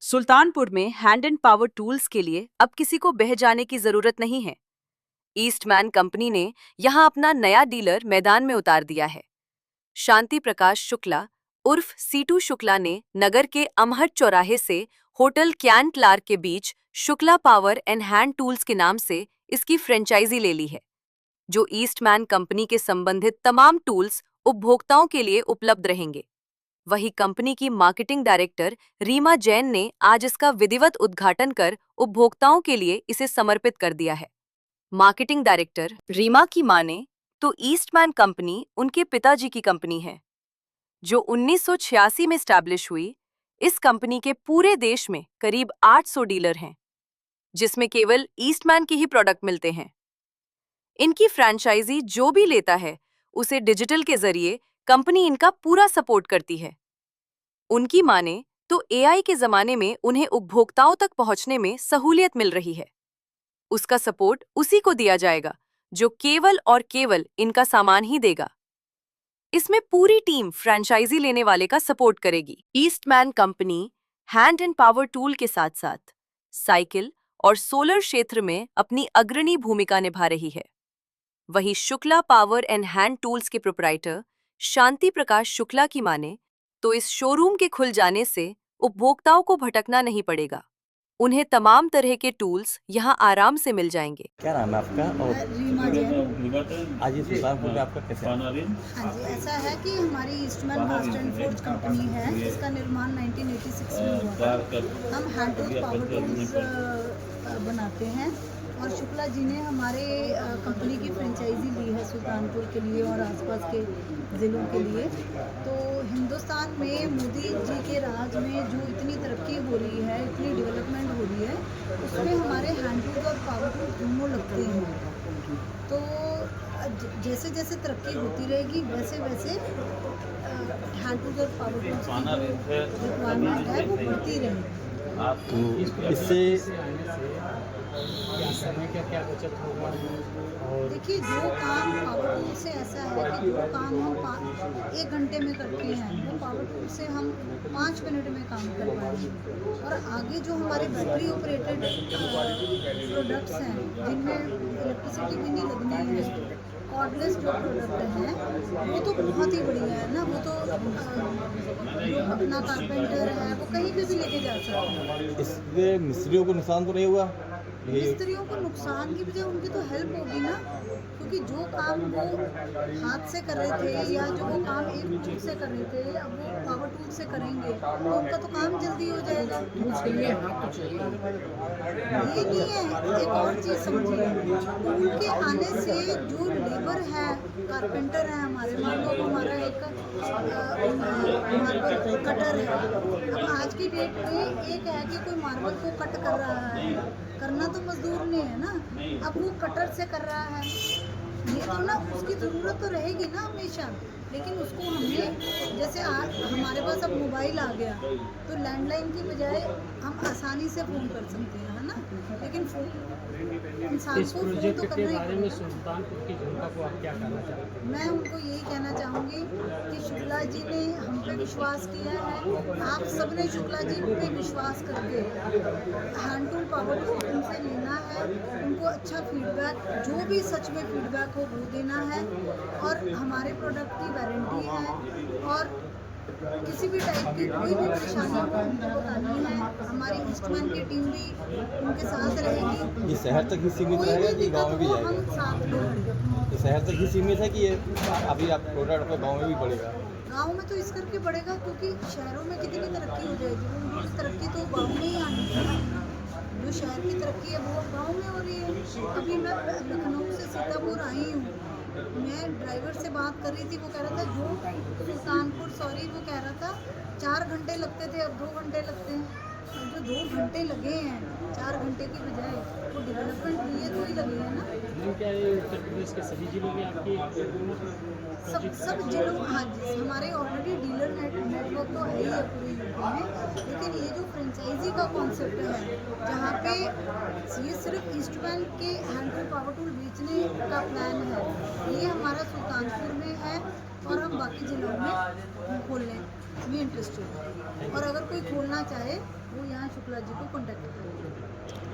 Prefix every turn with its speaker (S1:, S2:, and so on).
S1: सुल्तानपुर में hand and power tools के लिए अब किसी को बह जाने की जरूरत नहीं है। ईस्टमैन कंपनी ने यहां अपना नया डीलर मैदान में उतार दिया है। शांति प्रकाश शुक्ला उर्फ सीटू शुक्ला ने नगर के अमहट चौराहे से होटल कैंट लार के बीच Shukla power and hand tools के नाम से इसकी फ्रेंचाइजी ले ली है, जो ईस्टमैन कंपनी के संबंधित तमाम टूल्स उपभोक्ताओं के लिए उपलब्ध रहेंगे। वहीं कंपनी की मार्केटिंग डायरेक्टर रीमा जैन ने आज इसका विधिवत उद्घाटन कर उपभोक्ताओं के लिए इसे समर्पित कर दिया है। मार्केटिंग डायरेक्टर रीमा की माने तो ईस्टमैन कंपनी उनके पिताजी की कंपनी है, जो 1986 में स्टैब्लिश हुई। इस कंपनी के पूरे देश में करीब 800 डीलर हैं, जिसमें केवल ईस्टमैन के ही प्रोडक्ट मिलते हैं। इनकी फ्रैंचाइजी जो भी लेता है, उसे डिजिटल के जरिए कंपनी इनका पूरा सपोर्ट करती है। उनकी माने तो एआई के जमाने में उन्हें उपभोक्ताओं तक पहुंचने में सहूलियत मिल रही है। उसका सपोर्ट उसी को दिया जाएगा जो केवल और केवल इनका सामान ही देगा। इसमें पूरी टीम फ्रैंचाइजी लेने वाले का सपोर्ट करेगी। Eastman company hand and power tool के साथ साथ साइकिल और सोलर क्षेत्र में अपनी अग्रणी भूमिका निभा रही है। वहीं Shukla power and hand tools के प्रोप्राइटर शांति प्रकाश शुक्ला की माने तो इस शोरूम के खुल जाने से उपभोक्ताओं को भटकना नहीं पड़ेगा। उन्हें तमाम तरह के टूल्स यहां आराम से मिल जाएंगे।
S2: क्या नाम है आपका? और
S3: रीमा जैन।
S2: आज ये सुल्तानपुर में आपका कैसे?
S3: हाँ जी, ऐसा है कि हमारी Eastman cast and forge company है, जिसका निर्माण 1986 में हुआ था। हम हैंड टूल्स पावर टूल्स बनाते हैं और शुक्ला जी ने हमारे कंपनी की फ्रेंचाइजी ली है सुल्तानपुर के लिए और आसपास के ज़िलों के लिए। तो हिंदुस्तान में मोदी जी के राज में जो इतनी तरक्की हो रही है, इतनी डेवलपमेंट हो रही है, उसमें हमारे हैंड टूल्स और पावर टूल्स दोनों लगते हैं। तो जैसे जैसे तरक्की होती रहेगी वैसे वैसे हैंड टूल्स और पावर टूल्स की जो रिक्वायरमेंट है वो बढ़ती रहेगी।
S2: तो इससे
S4: समय का क्या बचत होगा? और
S3: देखिए, जो काम पावर टूल से ऐसा है कि जो काम हम 1 घंटे में करते हैं, वो पावर टूल से हम 5 मिनट में काम कर पाएंगे। और आगे जो हमारे बैटरी ऑपरेटेड प्रोडक्ट्स हैं, जिनमें इलेक्ट्रिसिटी भी नहीं लगनी है, कॉर्डलेस जो प्रोडक्ट हैं, वो तो बहुत ही बढ़िया है ना। वो तो जो अपना कारपेंटर है वो कहीं पे भी लेके जा सकता है।
S2: इससे मिस्त्रियों को नुकसान तो नहीं हुआ? ये
S3: मिस्त्रियों को नुकसान की बजाय उनकी तो हेल्प होगी ना, क्योंकि जो काम वो हाथ से कर रहे थे या जो वो काम एक टूल से कर रहे थे, अब वो पावर टूल से करेंगे तो उनका तो काम जल्दी हो जाएगा।
S4: उसके लिए हाथ तो चाहिए।
S3: ये नहीं है, एक और चीज़ समझिए, टूल के आने से जो लेबर है, कारपेंटर है हमारे, मान लो हमारा एक मार्बल कटर है। अब आज की डेट में एक है कि कोई मार्बल को कट कर रहा है, करना तो मजदूर ने है ना, अब वो कटर से कर रहा है। ये तो ना, उसकी ज़रूरत तो रहेगी ना हमेशा, लेकिन उसको हमने, जैसे आज हमारे पास अब मोबाइल आ गया तो लैंडलाइन की बजाय हम आसानी से फ़ोन कर सकते हैं, है ना। लेकिन इंसान
S4: इस
S3: को फ़ोन
S4: प्रोजेक्ट
S3: तो
S4: के
S3: करना ही
S4: बारे में
S3: पड़ेगा।
S4: सुल्तानपुर की जनता को आप क्या कहना चाहते हैं?
S3: मैं उनको यही कहना चाहूँगी कि शुक्ला जी ने हम पे विश्वास किया है। आप सबने शुक्ला जी पे विश्वास करके हैंड टूल पावर टूल उनसे लेना है। उनको अच्छा फीडबैक, जो भी सच में फीडबैक हो वो देना है। और हमारे प्रोडक्ट की वारंटी है, और किसी भी टाइप की कोई भी परेशानी हो उनको बतानी है। हमारी ईस्टमैन की टीम भी उनके साथ रहेगी।
S2: ये शहर तक ही सीमित
S3: कोई
S2: रहेगा
S3: भी
S2: कि गाँव में
S3: दिक्कत
S2: भी
S3: हो हम
S2: जाएगा?
S3: साथ में खड़े।
S2: ये शहर तक ही सीमित है कि ये अभी आप प्रोडक्ट गाँव में भी बढ़ेगा?
S3: गाँव में तो इस करके बढ़ेगा क्योंकि शहरों में कितनी तरक्की हो जाएगी, उनकी तरक्की तो गाँव में ही आनी है। जो शहर की तरक्की है वो गाँव में हो रही है। अभी मैं लखनऊ से सीतापुर आई हूँ, मैं ड्राइवर से बात कर रही थी, वो कह रहा था जो सुल्तानपुर, वो कह रहा था 4 घंटे लगते थे अब 2 घंटे लगते हैं। अब जो 2 घंटे लगे हैं 4 घंटे की बजाय, वो डेवलपमेंट लिए तो ही लगे हैं ना।
S4: मैम, क्या ये उत्तर प्रदेश के सभी जिलों में आपकी
S3: सब जिलों, हाँ जी, हमारे ऑलरेडी डीलर नेटवर्क तो है ही है पूरे यूपी में। लेकिन ये जो फ्रेंचाइजी का कॉन्सेप्ट है, जहाँ पे ये सिर्फ ईस्टमैन के हैंड टूल पावर टूल बेचने का प्लान है, ये हमारा सुल्तानपुर में है और हम बाकी जिलों में खोलने में इंटरेस्टेड हैं। और अगर कोई खोलना चाहे वो यहाँ शुक्ला जी को कॉन्टैक्ट करें।